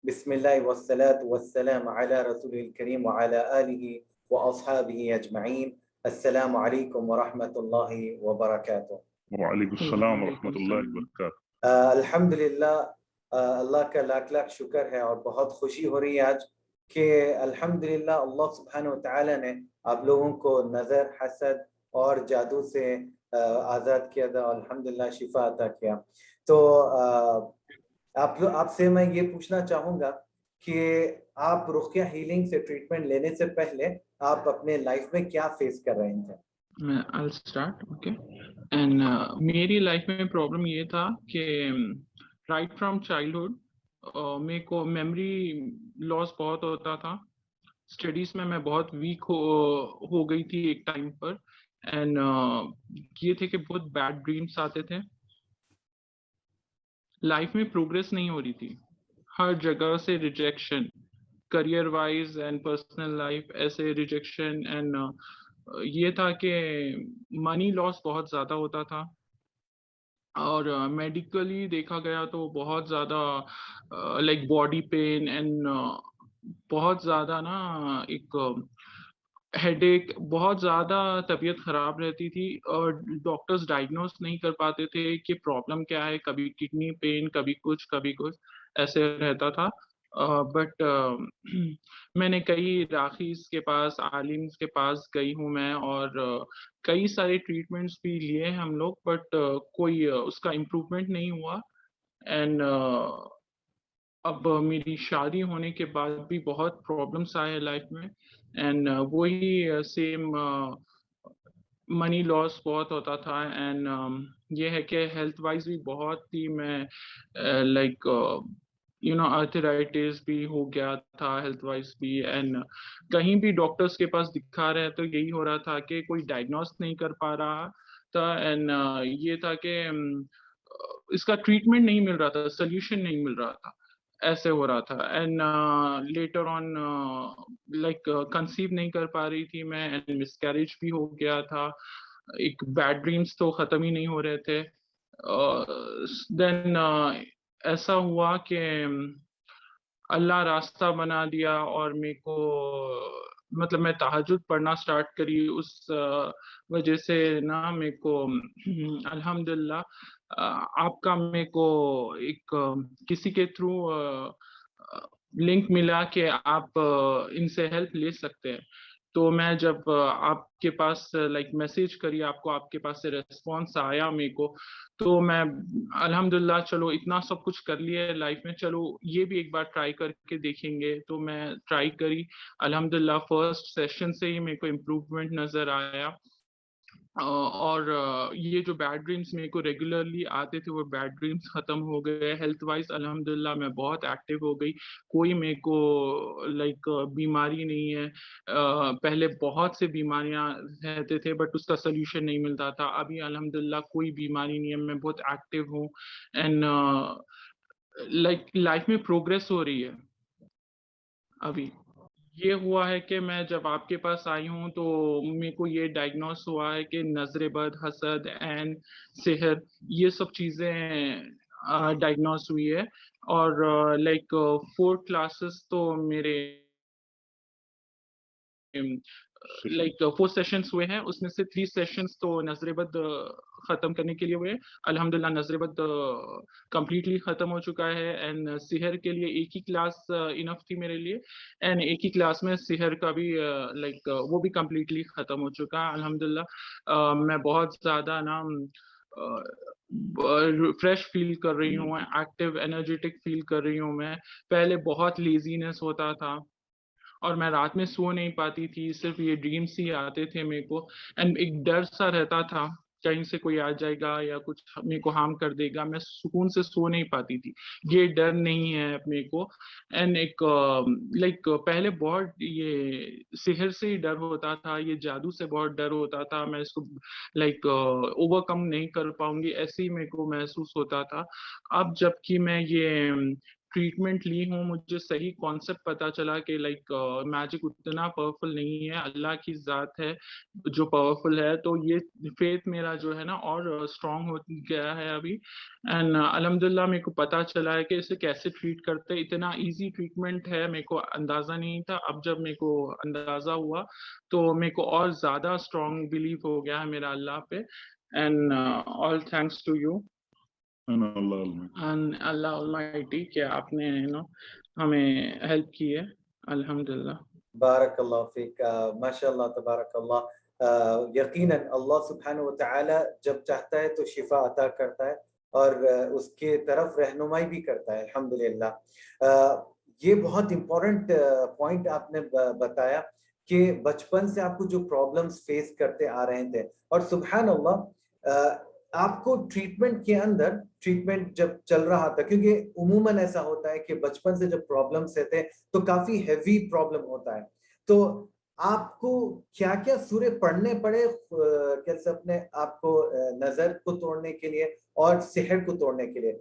بسم الله والصلاة والسلام على رسول الكريم وعلى آله وأصحابه أجمعين. السلام عليكم ورحمة الله وبركاته. وعلیکم السلام ورحمۃ اللہ وبرکاتہ۔ الحمدللہ اللہ کا لاکھ لاکھ شکر ہے اور بہت خوشی ہو رہی ہے آج کہ الحمدللہ اللہ سبحانہ وتعالی نے آپ لوگوں کو نظر، حسد اور جادو سے آزاد کیا تھا، الحمدللہ شفا عطا کیا۔ تو آپ سے میں یہ پوچھنا چاہوں گا کہ آپ رقیہ ہیلنگ سے ٹریٹمنٹ لینے سے پہلے آپ اپنے لائف میں کیا فیس کر رہے تھے؟ I'll start, okay. And میری لائف میں پرابلم یہ تھا کہ رائٹ فرام چائلڈہڈ میرے کو میموری لاس بہت ہوتا تھا۔ اسٹڈیز میں بہت ویک ہو گئی تھی ایک ٹائم پر، اینڈ یہ تھے کہ بہت بیڈ ڈریمس آتے تھے، لائف میں پروگریس نہیں ہو رہی تھی، ہر جگہ سے rejection, career wise and personal life ایسے ریجیکشن، اینڈ یہ تھا کہ منی لاس بہت زیادہ ہوتا تھا، اور میڈیکلی دیکھا گیا تو بہت زیادہ لائک باڈی پین اینڈ بہت زیادہ نا ایک ہیڈ ایک، بہت زیادہ طبیعت خراب رہتی تھی، اور ڈاکٹرز ڈائگنوز نہیں کر پاتے تھے کہ پرابلم کیا ہے، کبھی کڈنی پین، کبھی کچھ ایسے رہتا تھا۔ بٹ میں نے کئی راخیز کے پاس، عالمز کے پاس گئی ہوں میں، اور کئی سارے ٹریٹمنٹس بھی لیے ہیں ہم لوگ، بٹ کوئی اس کا امپروومنٹ نہیں ہوا۔ اینڈ اب میری شادی ہونے کے بعد بھی بہت پرابلمس آئے لائف میں، اینڈ وہی سیم منی لاس بہت ہوتا تھا، اینڈ یہ ہے کہ ہیلتھ وائز بھی بہت ہی میں لائک آرتھرائٹس بھی ہو گیا تھا ہیلتھ وائز بھی، اینڈ کہیں بھی ڈاکٹرس کے پاس دکھا رہے تو یہی ہو رہا تھا کہ کوئی ڈائگنوز نہیں کر پا رہا تھا، اینڈ یہ تھا کہ اس کا ٹریٹمنٹ نہیں مل رہا تھا، سلیوشن نہیں مل رہا تھا، ایسے ہو رہا تھا۔ And later on like conceive نہیں کر پا رہی تھی میں، اینڈ مس کیریج بھی ہو گیا تھا، ایک بیڈ ڈریمس تو ختم ہی نہیں ہو رہے تھے۔ دین ایسا ہوا کہ اللہ راستہ بنا دیا، اور میرے کو مطلب میں تہجد پڑھنا سٹارٹ کری، اس وجہ سے نا میرے کو الحمدللہ آپ کا میرے کو ایک کسی کے تھرو لنک ملا کہ آپ ان سے ہیلپ لے سکتے ہیں۔ تو میں جب آپ کے پاس لائک میسیج کری، آپ کو آپ کے پاس سے ریسپانس آیا میرے کو، تو میں الحمدللہ چلو اتنا سب کچھ کر لیا ہے لائف میں، چلو یہ بھی ایک بار ٹرائی کر کے دیکھیں گے۔ تو میں ٹرائی کری، الحمدللہ فرسٹ سیشن سے ہی میرے کو امپروومنٹ نظر آیا، اور یہ جو بیڈ ڈریمس میرے کو ریگولرلی آتے تھے وہ بیڈ ڈریمس ختم ہو گئے۔ ہیلتھ وائز الحمدللہ میں بہت ایکٹیو ہو گئی، کوئی میرے کو لائک بیماری نہیں ہے۔ پہلے بہت سے بیماریاں رہتے تھے بٹ اس کا سلیوشن نہیں ملتا تھا، ابھی الحمدللہ کوئی بیماری نہیں ہے، میں بہت ایکٹیو ہوں، اینڈ لائک لائف میں پروگریس ہو رہی ہے۔ ابھی یہ ہوا ہے کہ میں جب آپ کے پاس آئی ہوں تو میرے کو یہ ڈائگنوس ہوا ہے کہ نظر بد، حسد، عین، سحر، یہ سب چیزیں ڈائگنوس ہوئی ہے، اور لائک 4 کلاسز تو میرے لائک 4 سیشنز ہوئے ہیں، اس میں سے 3 سیشنز تو نظر بد ختم کرنے کے لیے ہوئے، الحمدللہ نظر بد کمپلیٹلی ختم ہو چکا ہے، اینڈ سحر کے لیے ایک ہی کلاس انف تھی میرے لیے، اینڈ ایک ہی کلاس میں سحر کا بھی لائک وہ بھی کمپلیٹلی ختم ہو چکا ہے الحمدللہ۔ میں بہت زیادہ نا فریش فیل کر رہی ہوں، ایکٹیو انرجیٹک فیل کر رہی ہوں میں۔ پہلے بہت لیزینس ہوتا تھا اور میں رات میں سو نہیں پاتی تھی، صرف یہ ڈریمس ہی آتے تھے میرے کو، اینڈ ایک ڈر سا رہتا تھا کہیں سے کوئی آ جائے گا یا کچھ میرے کو ہارم کر دے گا، میں سکون سے سو نہیں پاتی تھی، یہ ڈر نہیں ہے میرے کو۔ اینڈ ایک لائک پہلے بہت یہ سحر سے ہی ڈر ہوتا تھا، یہ جادو سے بہت ڈر ہوتا تھا، میں اس کو لائک اوور کم نہیں کر پاؤں گی ایسے ہی میرے کو محسوس ہوتا تھا۔ اب جب کہ میں یہ ٹریٹمنٹ لی ہوں مجھے صحیح کانسیپٹ پتا چلا کہ لائک میجک اتنا پاورفل نہیں ہے, اللہ کی ذات ہے جو پاورفل ہے. تو یہ فیتھ میرا جو ہے نا اور اسٹرانگ ہو گیا ہے ابھی. اینڈ الحمدللہ میرے کو پتا چلا ہے کہ اسے کیسے ٹریٹ کرتے, اتنا ایزی ٹریٹمنٹ ہے, میرے کو اندازہ نہیں تھا. اب جب میرے کو اندازہ ہوا تو میرے کو اور زیادہ اسٹرانگ بلیف ہو گیا ہے میرا اللہ پہ. And all thanks to you and Allah Almighty کہ آپ نے ہمیں ہیلپ کی ہے الحمدللہ. بارک اللہ فیک, ماشاء اللہ تبارک اللہ. یقیناً اللہ سبحانہ وتعالی جب چاہتا ہے تو شفا عطا کرتا ہے اور اس کے طرف رہنمائی بھی کرتا ہے الحمدللہ. یہ بہت امپورٹنٹ پوائنٹ آپ نے بتایا کہ بچپن سے آپ کو جو پرابلمز فیس کرتے آ رہے تھے اور سبحان اللہ آپ کو ٹریٹمنٹ کے اندر ٹریٹمنٹ جب چل رہا تھا, کیونکہ عموماً ایسا ہوتا ہے کہ بچپن سے جب پرابلمس رہتے تو کافی ہیوی پرابلم ہوتا ہے, تو آپ کو کیا کیا سورے پڑھنے پڑے کیسے اپنے آپ کو نظر کو توڑنے کے لیے اور سحر کو توڑنے کے لیے,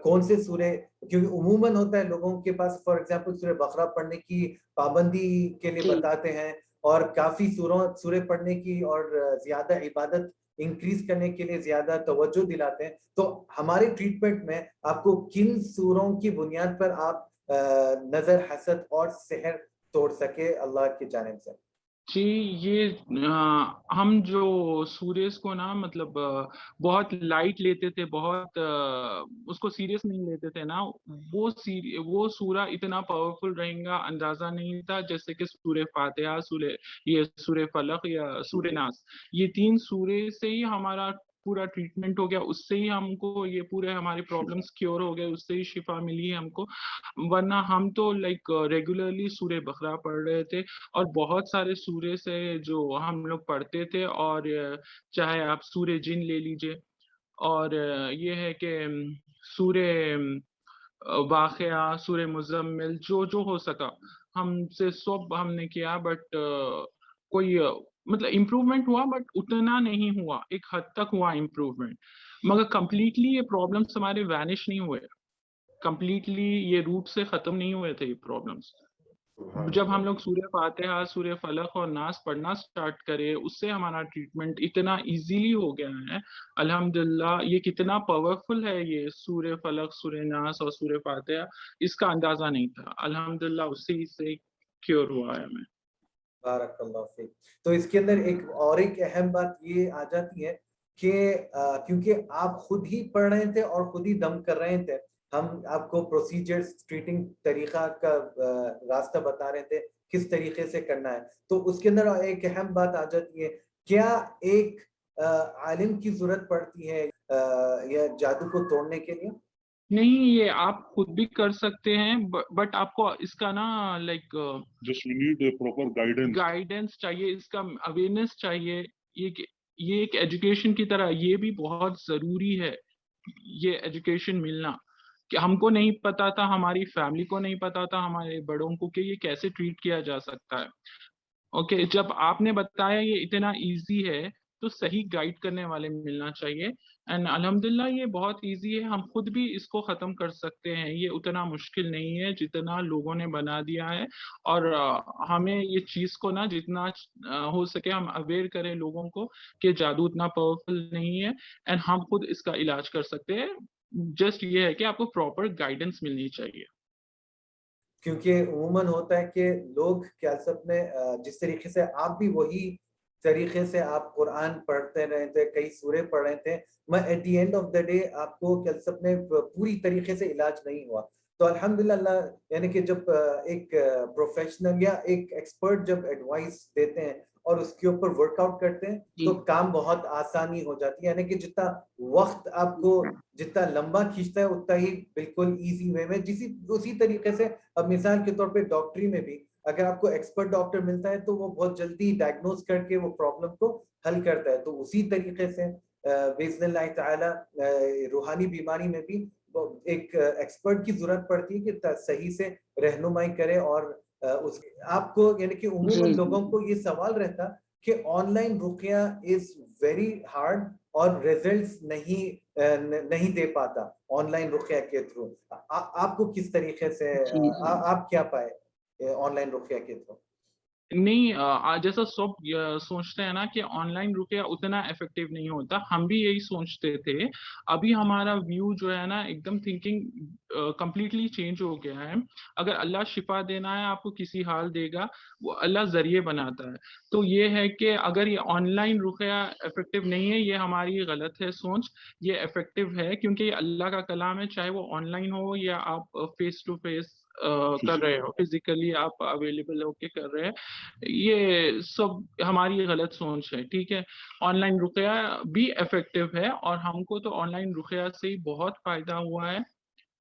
کون سے سورے؟ کیونکہ عموماً ہوتا ہے لوگوں کے پاس فار ایگزامپل سورہ بقرہ پڑھنے کی پابندی کے لیے بتاتے ہیں اور کافی سورے پڑھنے کی اور زیادہ عبادت انکریز کرنے کے لیے زیادہ توجہ دلاتے ہیں. تو ہمارے ٹریٹمنٹ میں آپ کو کن سوروں کی بنیاد پر آپ نظر, حسد اور سحر توڑ سکے اللہ کی جانب سے؟ جی یہ ہم جو سوریز کو نا مطلب بہت لائٹ لیتے تھے, بہت اس کو سیریس نہیں لیتے تھے نا, وہ سورہ اتنا پاورفل رہیں گا اندازہ نہیں تھا. جیسے کہ سورہ فاتحہ, سورہ فلق یا سورہ ناس, یہ 3 سورے سے ہی ہمارا پورا ٹریٹمنٹ ہو گیا, اس سے ہی ہم کو یہ پورے ہمارے پرابلمس کیور ہو گئے, اس سے ہی شفا ملی ہے ہم کو. ورنہ ہم تو لائک ریگولرلی سورہ بقرہ پڑھ رہے تھے اور بہت سارے سورے سے جو ہم لوگ پڑھتے تھے, اور چاہے آپ سورہ جن لے لیجئے, اور یہ ہے کہ سورہ واقعہ, سورہ مزمل, جو ہو سکا ہم سے سب ہم نے کیا. بٹ کوئی مطلب امپروومنٹ ہوا بٹ اتنا نہیں ہوا, ایک حد تک ہوا امپروومنٹ, مگر کمپلیٹلی یہ پرابلمس ہمارے وینش نہیں ہوئے, کمپلیٹلی یہ روٹ سے ختم نہیں ہوئے تھے یہ پرابلمس. جب ہم لوگ سورہ فاتحہ, سورہ فلق اور ناس پڑھنا سٹارٹ کرے, اس سے ہمارا ٹریٹمنٹ اتنا ایزیلی ہو گیا ہے الحمدللہ. یہ کتنا پاورفل ہے یہ سورہ فلق, سورہ ناس اور سورہ فاتحہ, اس کا اندازہ نہیں تھا الحمدللہ, اسی سے کیور ہوا ہے میں. بارک اللہ فیک. تو اس کے اندر ایک اہم بات یہ آ جاتی ہے کہ کیونکہ آپ خود ہی پڑھ رہے تھے اور خود ہی دم کر رہے تھے, ہم آپ کو پروسیجرز, ٹریٹنگ طریقہ کا راستہ بتا رہے تھے کس طریقے سے کرنا ہے. تو اس کے اندر ایک اہم بات آ جاتی ہے, کیا ایک عالم کی ضرورت پڑتی ہے یا جادو کو توڑنے کے لیے؟ نہیں, یہ آپ خود بھی کر سکتے ہیں, بٹ آپ کو اس کا نا لائک گائیڈنس چاہیے, اس کا اویئرنیس چاہیے. یہ ایک ایجوکیشن کی طرح یہ بھی بہت ضروری ہے, یہ ایجوکیشن ملنا. کہ ہم کو نہیں پتا تھا, ہماری فیملی کو نہیں پتا تھا, ہمارے بڑوں کو, کہ یہ کیسے ٹریٹ کیا جا سکتا ہے. اوکے, جب آپ نے بتایا یہ اتنا ایزی ہے تو صحیح گائیڈ کرنے والے ملنا چاہیے. اینڈ الحمدللہ یہ بہت ایزی ہے, ہم خود بھی اس کو ختم کر سکتے ہیں, یہ اتنا مشکل نہیں ہے جتنا لوگوں نے بنا دیا ہے. اور ہمیں یہ چیز کو نا جتنا ہو سکے ہم اویئر کریں لوگوں کو کہ جادو اتنا پاورفل نہیں ہے, اینڈ ہم خود اس کا علاج کر سکتے ہیں. جسٹ یہ ہے کہ آپ کو پراپر گائیڈنس ملنی چاہیے. کیونکہ عموماً ہوتا ہے کہ لوگ کیا سب نے جس طریقے سے آپ بھی وہی طریقے سے آپ قرآن پڑھتے رہے تھے, کئی سورے پڑھ رہے تھے, میں at the end of the day آپ کو کیا سب نے پوری طریقے سے علاج نہیں ہوا. تو الحمدللہ یعنی کہ جب ایک پروفیشنل یا ایک ایکسپرٹ جب ایڈوائس دیتے ہیں اور اس کے اوپر ورک آؤٹ کرتے ہیں تو کام بہت آسانی ہو جاتی ہے. یعنی کہ جتنا وقت آپ کو جتنا لمبا کھینچتا ہے اتنا ہی بالکل ایزی وے میں, اسی طریقے سے اب مثال کے طور پہ ڈاکٹری میں بھی اگر آپ کو ایکسپرٹ ڈاکٹر ملتا ہے تو وہ بہت جلدی ڈائگنوز کر کے وہ پرابلم کو حل کرتا ہے. تو اسی طریقے سے باذن اللہ تعالی روحانی بیماری میں بھی ایک ایکسپرٹ کی ضرورت پڑتی ہے کہ صحیح سے رہنمائی کرے. اور آپ کو یعنی کہ عموماً لوگوں کو یہ سوال رہتا کہ آن لائن رقیہ از ویری ہارڈ اور ریزلٹس نہیں دے پاتا آن لائن رقیہ کے تھرو. آپ کو کس طریقے سے آپ کیا پائے آن لائن رقیہ کے تھرو؟ نہیں، جیسا سب سوچتے ہیں نا کہ آن لائن رقیہ اتنا افیکٹو نہیں ہوتا، ہم بھی یہی سوچتے تھے. ابھی ہمارا ویو جو ہے نا ایک دم تھنکنگ کمپلیٹلی چینج ہو گیا ہے. اگر اللہ شفا دینا ہے آپ کو کسی حال دے گا، وہ اللہ ذریعے بناتا ہے. تو یہ ہے کہ اگر یہ آن لائن رقیہ افیکٹو نہیں ہے، یہ ہماری غلط ہے سوچ. یہ افیکٹو ہے کیونکہ یہ اللہ کا کلام ہے، چاہے وہ آن لائن ہو یا آپ فیس ٹو فیس کر رہے ہو، فزیکلی آپ اویلیبل ہو کے کر رہے ہیں. یہ سب ہماری غلط سوچ ہے. ٹھیک ہے، آن لائن رقیہ بھی افیکٹو ہے اور ہم کو تو آن لائن رقیہ سے ہی بہت فائدہ ہوا ہے،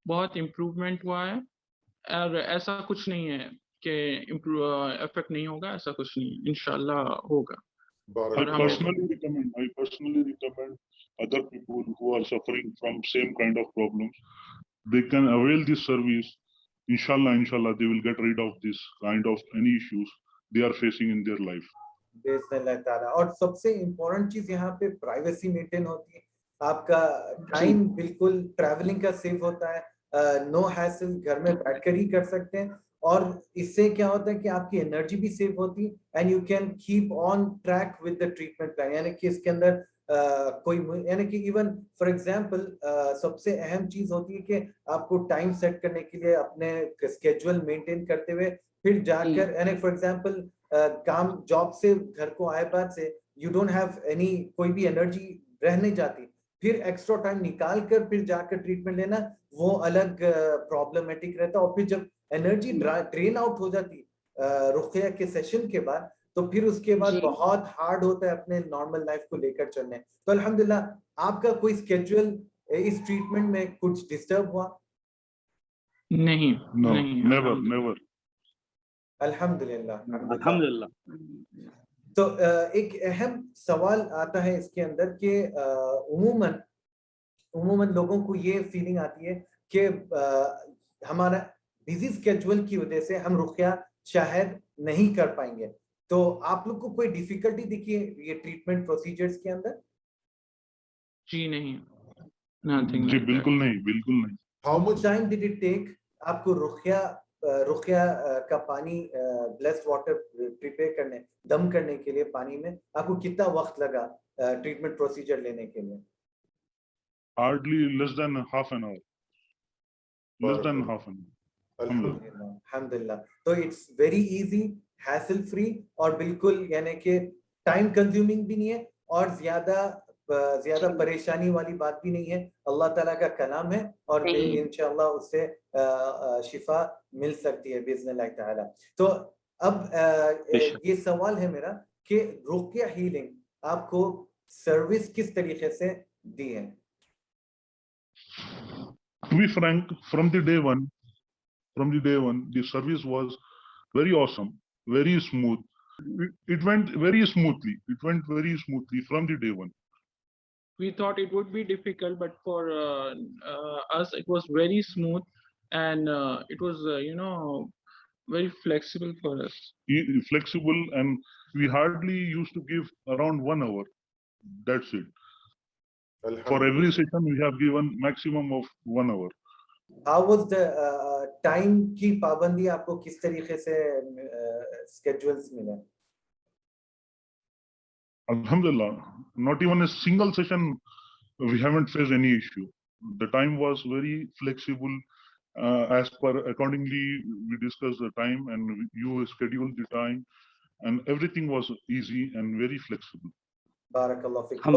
بہت امپروومنٹ ہوا ہے. اور ایسا کچھ نہیں ہے کہ افیکٹ نہیں ہوگا، ایسا کچھ نہیں، انشاءاللہ ہوگا. I personally recommend other people who are suffering from same kind of problems, they can avail this service. Inshallah, they will get rid of this kind of any issues they are facing in their life. باذن اللہ تعالیٰ. اور سب سے important چیز یہاں پہ privacy maintain ہوتی ہے، آپ کا ٹائم بالکل ٹریولنگ کا سیو ہوتا ہے، نو ہیسل، گھر میں بیٹھ کر ہی کر سکتے ہیں. اور اس سے کیا ہوتا ہے کہ آپ کی انرجی بھی سیو ہوتی ہے and you can keep on track with the treatment plan. یعنی کہ اس کے اندر کوئی، یعنی کہ ایون فار ایگزامپل سب سے اہم چیز ہوتی ہے کہ آپ کو ٹائم سیٹ کرنے کے لیے اپنے اسکیجول مینٹین کرتے ہوئے پھر جا کر، یعنی فار ایگزامپل کام جاب سے گھر کو آئے بعد سے یو ڈونٹ ہیو اینی، کوئی بھی انرجی رہ نہیں جاتی، پھر ایکسٹرا ٹائم نکال کر پھر جا کر ٹریٹمنٹ لینا وہ الگ پرابلمٹک رہتا. اور پھر جب انرجی ڈرین آؤٹ ہو جاتی رقیہ کے سیشن کے بعد، تو پھر اس کے بعد بہت ہارڈ ہوتا ہے اپنے نارمل لائف کو لے کر چلنے. تو الحمدللہ آپ کا کوئی اسکیجول اس ٹریٹمنٹ میں کچھ ڈسٹرب ہوا؟ نہیں، Never. الحمدللہ. تو ایک اہم سوال آتا ہے اس کے اندر کہ عموماً لوگوں کو یہ فیلنگ آتی ہے کہ ہمارا بزی اسکیجول کی وجہ سے ہم رقیہ شاید نہیں کر پائیں گے. تو آپ لوگ کو کوئی ڈیفیکلٹی دکھی ہے یہ ٹریٹمنٹ پروسیجرز کے اندر؟ جی نہیں، جی بالکل نہیں. How much time did it take آپ کو رقیہ کا پانی بلیسڈ واٹر پریپیئر کرنے، دم کرنے کے لیے پانی میں آپ کو کتنا وقت لگا ٹریٹمنٹ پروسیجر لینے کے لیے؟ Hardly less than half an hour. الحمدللہ. تو it's very easy, hassle free, اور بالکل یعنی کہ ٹائم کنزیومنگ بھی نہیں ہے اور زیادہ پریشانی والی بات بھی نہیں ہے. اللہ تعالیٰ کا کلام ہے اور انشاءاللہ اس سے شفا مل سکتی ہے باذن اللہ تعالیٰ. تو اب یہ سوال ہے میرا کہ رقیہ ہیلنگ آپ کو سروس کس طریقے سے دی ہے؟ To be frank, from the day one, the service was very awesome, very smooth. It went very smoothly. From the day one. We thought it would be difficult, but for us it was very smooth, and it was very flexible for us. Flexible, and we hardly used to give around 1 hour. That's it. For every session we have given maximum of 1 hour. How was the time کی پابندی آپ کو کس طریقے سے schedules ملے؟ Alhamdulillah, not even a single session we haven't faced any issue. The time was very flexible. Accordingly we discussed the time and you scheduled the time, and everything was easy and very flexible. Barakallah fiqh.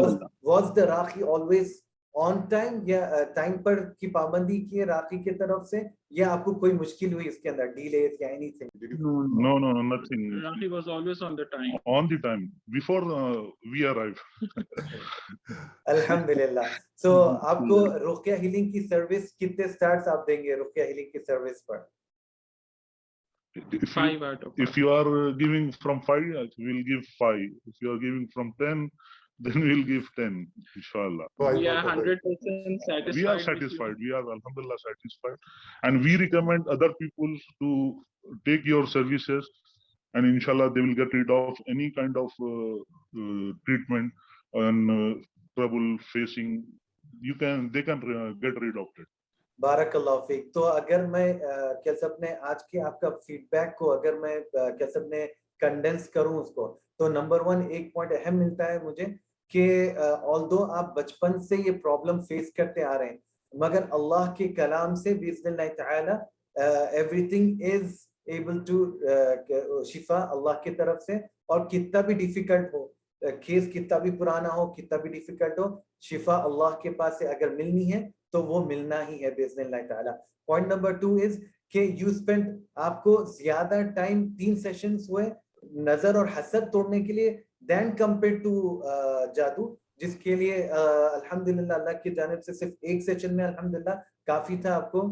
Was the Raqi always on time یا time پر کی پابندی کی راقی کی طرف سے، یا آپ کو کوئی مشکل ہوئی اس کے اندر، ڈیلیز یا any thing? No, nothing. Raqi was always on the time. On the time, before we arrived. الحمدللہ. سو آپ کو رقیہ ہیلنگ کی سروس کتنے سٹارز آپ دیں گے رقیہ ہیلنگ کی service per? 5 out of 5. If you are giving from 5, we'll give 5. If you are giving from 10, then we'll give 10, inshallah. We are 100% satisfied. We are satisfied. We are alhamdulillah satisfied, and we recommend other people to take your services, and inshallah they will get rid of any kind of treatment and trouble facing, they can get rid of it. بارک اللہ fake. تو اگر میں کیا سب نے آج کے آپ کا فیڈ بیک کو اگر میں کیا سب نے کنڈینس کروں اس کو, تو نمبر 1 ایک پوائنٹ اہم ملتا ہے مجھے کہ آلدو آپ بچپن سے یہ پرابلم فیس کرتے آ رہے ہیں, مگر اللہ کے کلام سے باذن اللہ تعالی everything is able to, شفا اللہ کی طرف سے, اور کتنا بھی ڈیفیکلٹ ہو کیس, کتنا بھی پرانا ہو, کتنا بھی ڈیفیکلٹ ہو, شفا اللہ کے پاس سے اگر ملنی ہے تو وہ ملنا ہی ہے باذن اللہ تعالی. پوائنٹ نمبر 2 از کہ یو اسپینڈ, آپ کو زیادہ ٹائم 3 سیشنز ہوئے نظر اور حسد توڑنے کے لیے دین کمپیئر ٹو جادو, جس کے لیے الحمدللہ اللہ کی جانب سے صرف ایک سیشن میں الحمدللہ کافی تھا آپ کو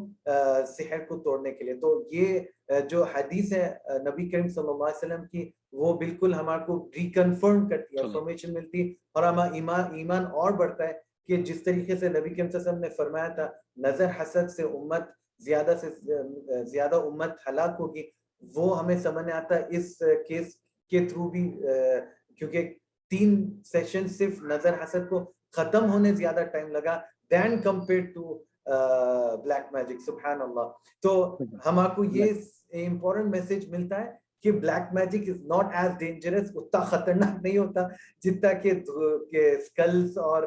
سحر کو توڑنے کے لیے. تو یہ جو حدیث ہے نبی کریم صلی اللہ علیہ وسلم کی, وہ بالکل ہمارے کو ریکنفرم کرتی ہے, انفارمیشن ملتی ہے, اور ہمارا ایمان اور بڑھتا ہے کہ جس طریقے سے نبی کریم صلی اللہ علیہ وسلم نے فرمایا تھا نظر حسد سے امت زیادہ سے زیادہ امت ہلاک ہوگی, وہ ہمیں سمجھ آتا ہے اس کیس کے تھرو بھی, کیونکہ 3 سیشن صرف نظر حسد کو ختم ہونے زیادہ ٹائم لگا then compare to black magic. سبحان اللہ. تو ہم آپ کو یہ امپورٹنٹ میسج ملتا ہے کہ black magic is not as dangerous, اتنا خطرناک نہیں ہوتا جتنا کہ اسکلز اور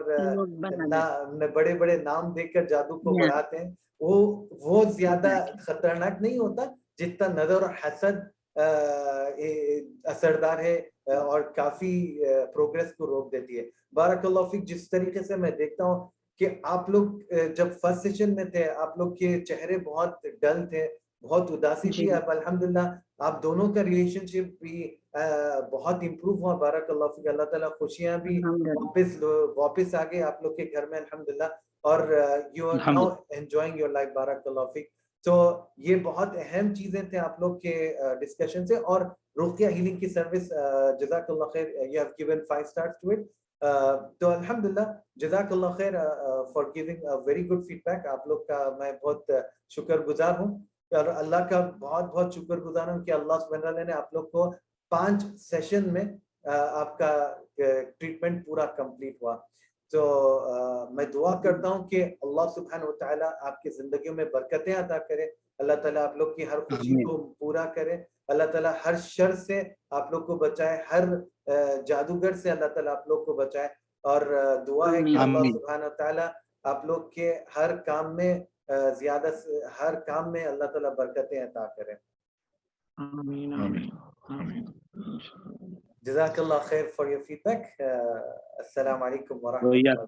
بڑے بڑے نام دے کر جادو کو بڑھاتے ہیں, وہ زیادہ خطرناک نہیں ہوتا جتنا نظر اور حسد اثردار ہے اور کافی پروگریس کو روک دیتی ہے. بارک اللہ فیک. جس طریقے سے میں دیکھتا ہوں کہ آپ لوگ جب فرسٹ سیشن میں تھے آپ لوگ کے چہرے بہت ڈل تھے, بہت اداسی تھی, اب الحمدللہ آپ دونوں کا ریلیشن شپ بھی بہت امپروو ہوا. بارک اللہ فیک. اللہ تعالیٰ خوشیاں بھی واپس آ گئے آپ لوگ کے گھر میں الحمدللہ, اور you are now enjoying your life. بارک اللہ فیک. تو یہ بہت اہم چیزیں تھے آپ لوگ کے ڈسکشن سے. اور رقیہ ہیلنگ کی سروس, جزاک اللہ خیر, you have given 5 stars to it. تو الحمدللہ جزاک اللہ خیر for giving very good feedback. آپ لوگ کا میں بہت شکر گزار ہوں, اور اللہ کا بہت بہت شکر گزار ہوں کہ اللہ سبحانہ وتعالی نے آپ لوگ کو 5 سیشن میں آپ کا ٹریٹمنٹ پورا کمپلیٹ ہوا. تو میں دعا کرتا ہوں کہ اللہ سبحانہ وتعالی آپ کی زندگیوں میں برکتیں عطا کرے, اللہ تعالیٰ آپ لوگ کی ہر خوشی کو پورا کرے, اللہ تعالیٰ ہر شر سے آپ لوگ کو بچائے, ہر جادوگر سے اللہ تعالیٰ آپ لوگ کو بچائے, اور دعا ہے کہ اللہ سبحانہ وتعالی آپ لوگ کے ہر کام میں زیادہ ہر کام میں اللہ تعالیٰ برکتیں عطا کرے. آمین آمین. جزاک اللہ خیر فار یور فیڈ بیک. السلام علیکم ورحمۃ اللہ.